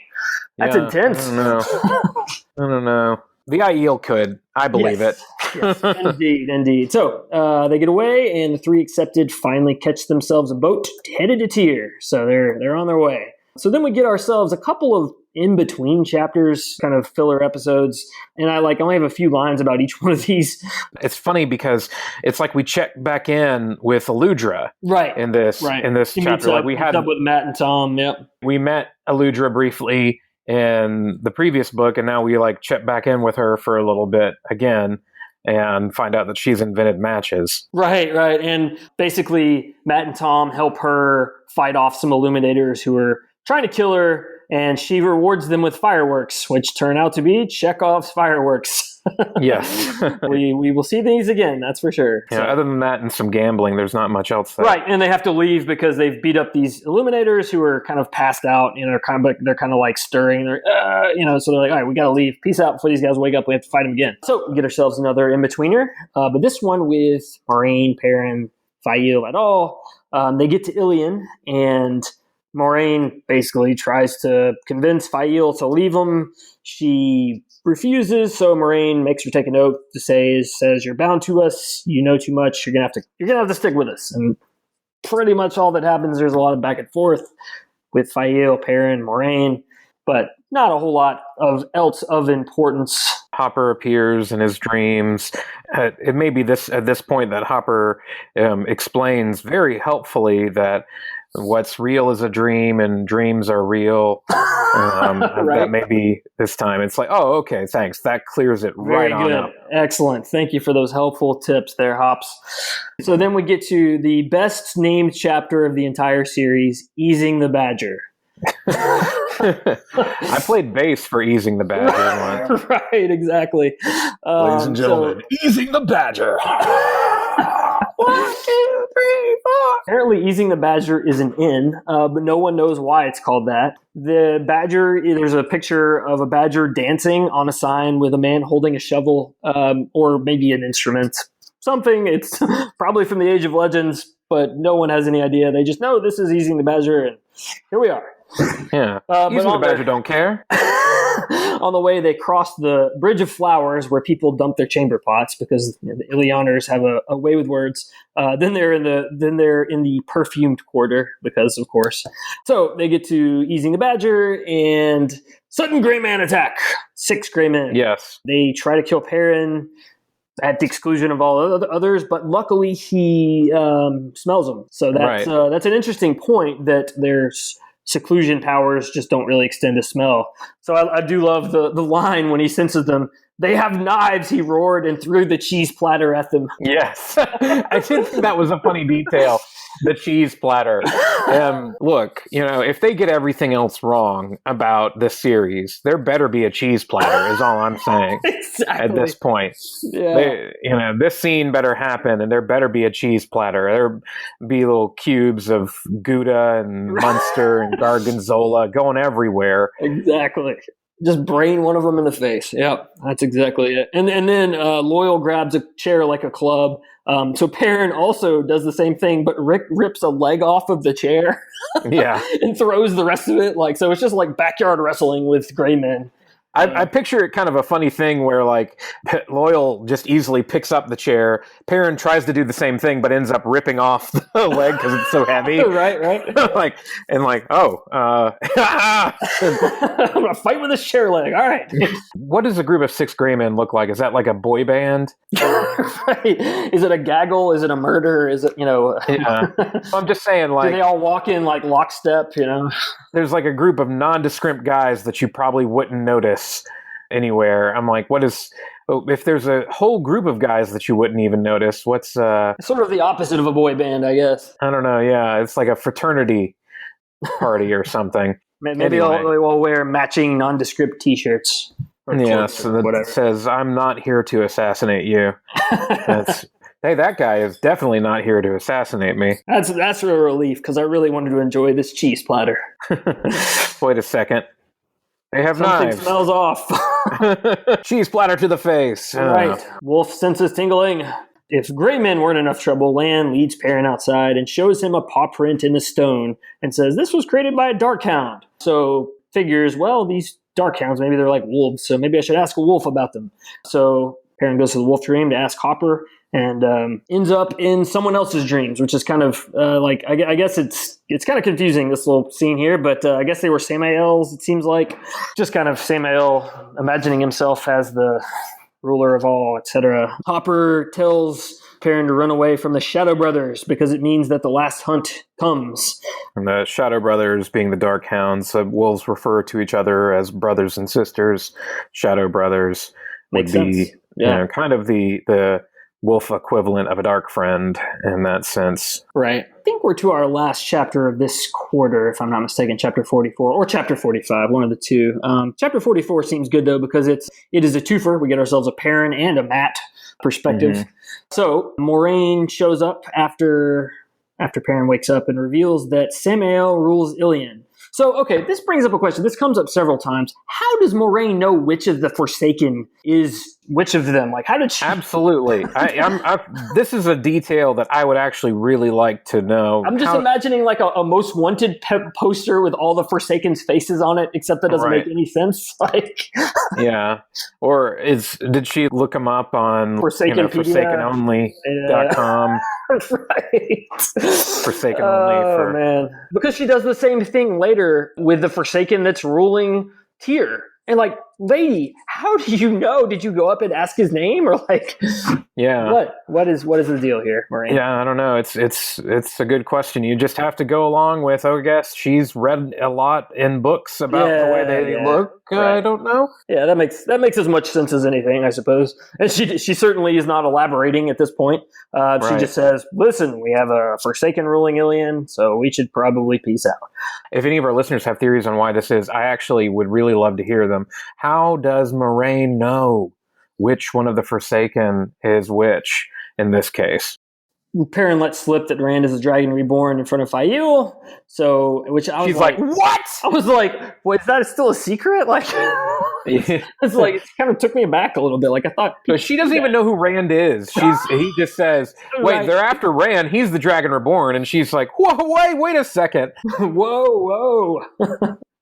that's intense. I don't know. The Aiel could. I believe it. Yes, indeed. So they get away, and the three accepted finally catch themselves a boat headed to Tyr. So they're on their way. So then we get ourselves a couple of in-between chapters, kind of filler episodes, and I only have a few lines about each one of these. It's funny because it's like we check back in with Aludra in this chapter. We had up with Matt and Tom. Yep. We met Aludra briefly in the previous book, and now we check back in with her for a little bit again and find out that she's invented matches. Right. And basically Matt and Tom help her fight off some Illuminators who are trying to kill her, and she rewards them with fireworks, which turn out to be Chekhov's fireworks. Yes. we will see these again, that's for sure. Yeah, so, other than that and some gambling, there's not much else there. Right, and they have to leave because they've beat up these Illuminators who are kind of passed out. They're kind of like stirring. They're so they're like, all right, we got to leave. Peace out before these guys wake up. We have to fight them again. So we get ourselves another in-betweener, but this one with Moiraine, Perrin, Faile et al. They get to Ilion, and Moiraine basically tries to convince Faile to leave them. She refuses, so Moiraine makes her take an oath to says, "You're bound to us. You know too much. You're gonna have to stick with us." And pretty much all that happens. There's a lot of back and forth with Faile, Perrin, Moiraine, but not a whole lot else of importance. Hopper appears in his dreams. It may be at this point that Hopper explains very helpfully that what's real is a dream and dreams are real. That may be this time. It's like, oh, okay, thanks. That clears it right on up. Excellent. Thank you for those helpful tips there, Hops. So then we get to the best named chapter of the entire series, Easing the Badger. I played bass for Easing the Badger once. Right, exactly. Ladies and gentlemen, Easing the Badger. 1, 2, 3, 4. Apparently, Easing the Badger is an inn, but no one knows why it's called that. The badger, there's a picture of a badger dancing on a sign with a man holding a shovel, or maybe an instrument. Something. It's probably from the Age of Legends, but no one has any idea. They just know this is Easing the Badger, and here we are. Yeah. Easing the Badger don't care. on the way, they cross the Bridge of Flowers where people dump their chamber pots because the Ilianers have a way with words. Then they're in the perfumed quarter because, of course. So they get to Easing the Badger and sudden Gray Man attack. 6 Gray Men. Yes. They try to kill Perrin at the exclusion of all others, but luckily he smells them. So that's an interesting point that there's seclusion powers just don't really extend to smell. So I do love the line when he senses them. They have knives, he roared, and threw the cheese platter at them. Yes. I did think that was a funny detail. The cheese platter. Look, if they get everything else wrong about this series, there better be a cheese platter, is all I'm saying. Exactly. At this point. Yeah. This scene better happen, and there better be a cheese platter. There be little cubes of Gouda and Munster and Gorgonzola going everywhere. Exactly. Just brain one of them in the face. Yep, that's exactly it. And then Loyal grabs a chair like a club. So Perrin also does the same thing, but Rick rips a leg off of the chair. Yeah. And throws the rest of it. So it's just like backyard wrestling with Gray Men. I picture it kind of a funny thing where Loyal just easily picks up the chair. Perrin tries to do the same thing, but ends up ripping off the leg because it's so heavy. Right. I'm gonna fight with this chair leg. All right. What does a group of 6 Gray Men look like? Is that like a boy band? Right. Is it a gaggle? Is it a murder? Is it Yeah. I'm just saying, do they all walk in like lockstep? There's like a group of nondescript guys that you probably wouldn't notice anywhere. I'm like, if there's a whole group of guys that you wouldn't even notice, what's sort of the opposite of a boy band, I guess. I don't know. Yeah, it's like a fraternity party or something. Maybe they'll wear matching nondescript T-shirts. Yes, that says, "I'm not here to assassinate you." Hey, that guy is definitely not here to assassinate me. That's a relief because I really wanted to enjoy this cheese platter. Wait a second. They have Something knives. Smells off. Cheese platter to the face. Right. Wolf senses tingling. If Gray Men weren't enough trouble, Lan leads Perrin outside and shows him a paw print in the stone and says, this was created by a dark hound. So figures, these dark hounds, maybe they're like wolves, so maybe I should ask a wolf about them. So Perrin goes to the wolf dream to ask Hopper and ends up in someone else's dreams, which is kind of I guess it's kind of confusing, this little scene here, but I guess they were Samael's, it seems like. Just kind of Samael imagining himself as the ruler of all, etc. Hopper tells Perrin to run away from the Shadow Brothers because it means that the last hunt comes. And the Shadow Brothers being the Dark Hounds, wolves refer to each other as brothers and sisters. Shadow Brothers would be kind of the wolf equivalent of a dark friend in that sense. Right. I think we're to our last chapter of this quarter, if I'm not mistaken, chapter 44 or chapter 45, one of the two. Chapter 44 seems good, though, because it is a twofer. We get ourselves a Perrin and a Matt perspective. Mm-hmm. So Moraine shows up after Perrin wakes up and reveals that Samael rules Ilion. So, okay, this brings up a question. This comes up several times. How does Moraine know which of the Forsaken is which of them? How did she... Absolutely. This is a detail that I would actually really like to know. I'm just imagining a most wanted poster with all the Forsaken's faces on it, except that doesn't make any sense. Yeah. Or did she look them up on ForsakenOnly.com? Right. Forsaken Only man. Because she does the same thing later with the Forsaken that's ruling Tyr. And lady, how do you know? Did you go up and ask his name or Yeah. What is the deal here, Moraine? Yeah, I don't know. It's a good question. You just have to go along with, I guess she's read a lot in books about the way they look. Right. I don't know. Yeah, that makes as much sense as anything, I suppose. And she certainly is not elaborating at this point. She just says, listen, we have a Forsaken ruling Ilion, so we should probably peace out. If any of our listeners have theories on why this is, I actually would really love to hear them. How does Moraine know which one of the Forsaken is which in this case? Perrin lets slip that Rand is a Dragon Reborn in front of Fael. So, which I was She's like, what? I was like, well, is that still a secret? It's it kind of took me aback a little bit. I thought. So she doesn't even know who Rand is. He just says, wait, they're after Rand. He's the Dragon Reborn. And she's like, whoa, wait a second. Whoa.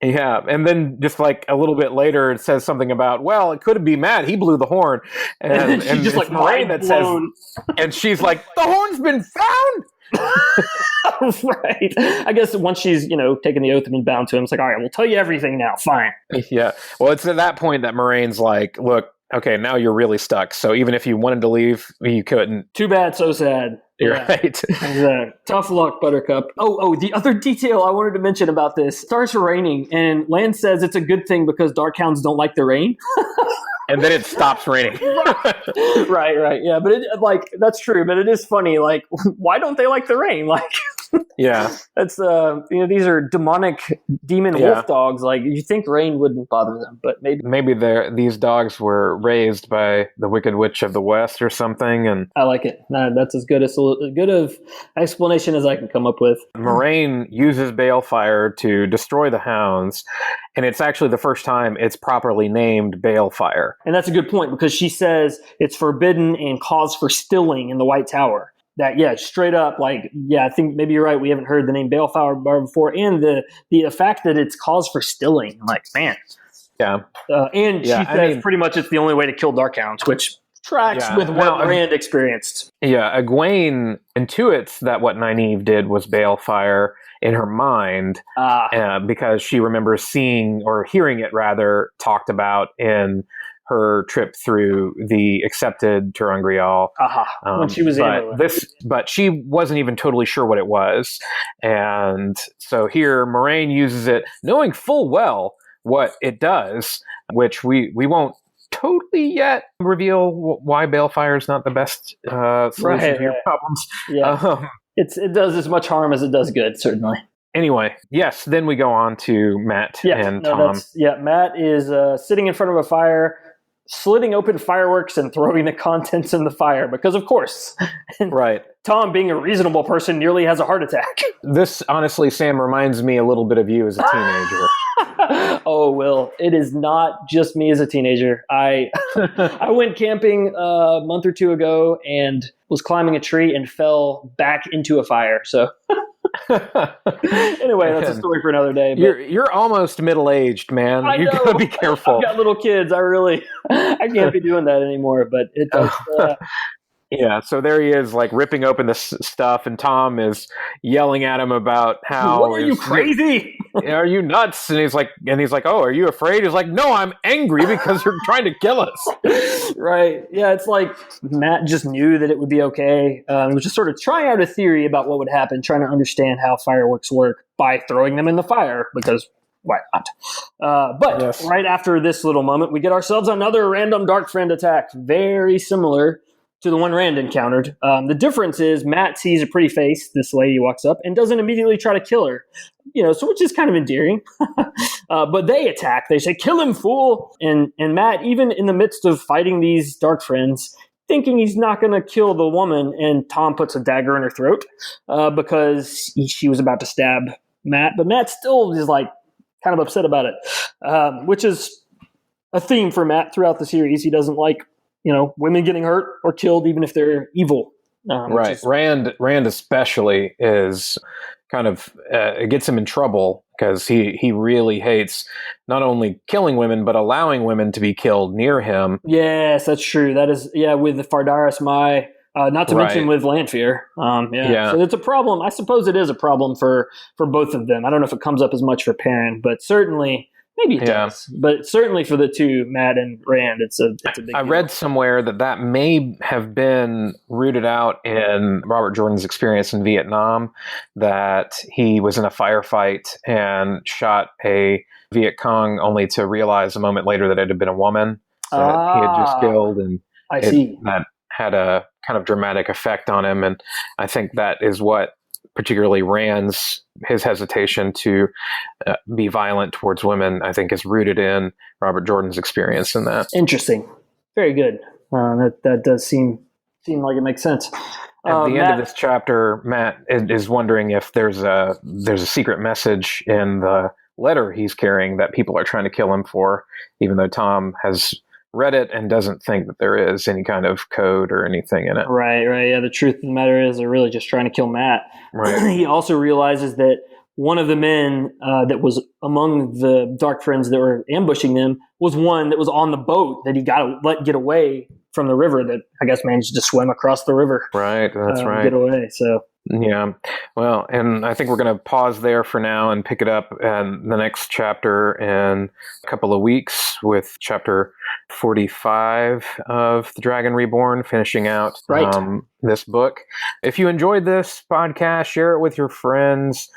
Yeah, and then just like a little bit later, it says something about, well, it could be Matt. He blew the horn, and she's just like Moraine that says, and she's like, the horn's been found. Right. I guess once she's, taken the oath and been bound to him, it's like, all right, we'll tell you everything now. Fine. Yeah. Well, it's at that point that Moraine's like, look, okay, now you're really stuck. So even if you wanted to leave, you couldn't. Too bad, so sad. You're Yeah. right. Tough luck, Buttercup. Oh, the other detail I wanted to mention about this starts raining, and Lan says it's a good thing because Darkhounds don't like the rain. And then it stops raining. Right. Yeah, but that's true. But it is funny. Like, why don't they like the rain? Like, yeah, that's these are demonic demon wolf dogs. Like, you think rain wouldn't bother them, but maybe these dogs were raised by the Wicked Witch of the West or something. And I like it. That's as good of explanation as I can come up with. Moraine uses Balefire to destroy the hounds, and it's actually the first time it's properly named Balefire. And that's a good point, because she says it's forbidden and cause for stilling in the White Tower. That, straight up, I think maybe you're right. We haven't heard the name Balefire before, and the fact that it's cause for stilling. I'm like, man. Yeah. And she says pretty much it's the only way to kill Darkhounds, which tracks with what Rand experienced. Yeah, Egwene intuits that what Nynaeve did was Balefire in her mind, because she remembers seeing, or hearing it rather, talked about in her trip through the accepted Terungrial. When she was but she wasn't even totally sure what it was. And so here Moraine uses it, knowing full well what it does, which we won't totally yet reveal why Balefire is not the best solution to your problems. Yeah. It does as much harm as it does good, certainly. Anyway, yes, then we go on to Matt and Tom. Matt is sitting in front of a fire, slitting open fireworks and throwing the contents in the fire, because of course. Right. Tom, being a reasonable person, nearly has a heart attack. This, honestly, Sam, reminds me a little bit of you as a teenager. Oh, Will, it is not just me as a teenager. I went camping a month or two ago and was climbing a tree and fell back into a fire. So anyway, that's a story for another day. But you're almost middle-aged, man. You gotta be careful. I've got little kids. I can't be doing that anymore. But it does. Yeah, so there he is, like ripping open this stuff, and Tom is yelling at him about how, "What, are you crazy? Are you nuts?" And he's like, "Oh, are you afraid?" He's like, "No, I'm angry because you're trying to kill us." Right? Yeah, it's like Matt just knew that it would be okay. He was just sort of trying out a theory about what would happen, trying to understand how fireworks work by throwing them in the fire, because why not? But yes. Right after this little moment, we get ourselves another random Dark Friend attack, very similar to the one Rand encountered. The difference is Matt sees a pretty face, this lady walks up, and doesn't immediately try to kill her. So which is kind of endearing. But they attack. They say, "Kill him, fool!" And Matt, even in the midst of fighting these Dark Friends, thinking he's not going to kill the woman, and Tom puts a dagger in her throat because she was about to stab Matt. But Matt still is like kind of upset about it, which is a theme for Matt throughout the series. He doesn't like women getting hurt or killed, even if they're evil. Right. Rand especially is kind of, it gets him in trouble because he really hates not only killing women, but allowing women to be killed near him. Yes, that's true. That is, with the Fardaris Mai, not to mention with Lanfear. So it's a problem. I suppose it is a problem for both of them. I don't know if it comes up as much for Perrin, but certainly... Maybe it does, but certainly for the two, Matt and Rand, it's a big deal. I read somewhere that may have been rooted out in Robert Jordan's experience in Vietnam, that he was in a firefight and shot a Viet Cong only to realize a moment later that it had been a woman that he had just killed. And that had a kind of dramatic effect on him. And I think that is what particularly his hesitation to be violent towards women, I think, is rooted in Robert Jordan's experience in that. Interesting. Very good. That does seem like it makes sense. At the end of this chapter, Matt is wondering if there's a secret message in the letter he's carrying that people are trying to kill him for, even though Tom has read it and doesn't think that there is any kind of code or anything in it. Right. Yeah, the truth of the matter is they're really just trying to kill Matt. Right. He also realizes that one of the men that was among the dark friends that were ambushing them was one that was on the boat that he got to let get away from the river, that I guess managed to swim across the river. Right, that's right. Get away, so... Yeah. Well, and I think we're going to pause there for now and pick it up in the next chapter in a couple of weeks with chapter 45 of The Dragon Reborn, finishing out this book. If you enjoyed this podcast, share it with your friends.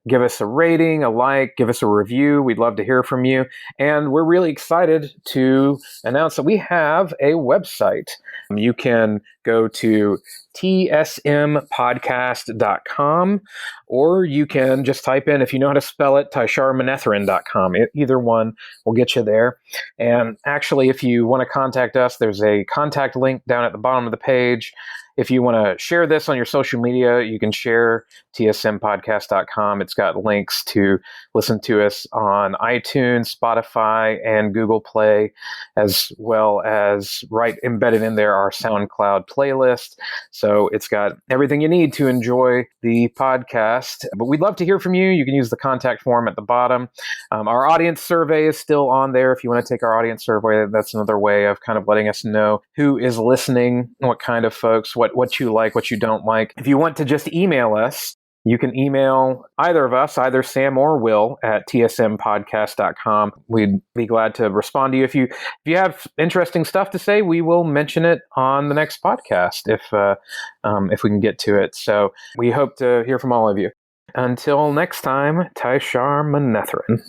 Give us a rating, a like, give us a review. We'd love to hear from you. And we're really excited to announce that we have a website. You can go to tsmpodcast.com, or you can just type in, if you know how to spell it, Tai'Sharmanetheren.com. Either one will get you there. And actually, if you want to contact us, there's a contact link down at the bottom of the page. If you want to share this on your social media, you can share tsmpodcast.com. It's got links to listen to us on iTunes, Spotify, and Google Play, as well as right embedded in there our SoundCloud playlist. So it's got everything you need to enjoy the podcast. But we'd love to hear from you. You can use the contact form at the bottom. Our audience survey is still on there. If you want to take our audience survey, that's another way of kind of letting us know who is listening, what kind of folks, what you like, what you don't like. If you want to just email us, you can email either of us, either Sam or Will, at tsmpodcast.com. We'd be glad to respond to you. If you have interesting stuff to say, we will mention it on the next podcast if we can get to it. So we hope to hear from all of you. Until next time, Tai'Shar Manetheren.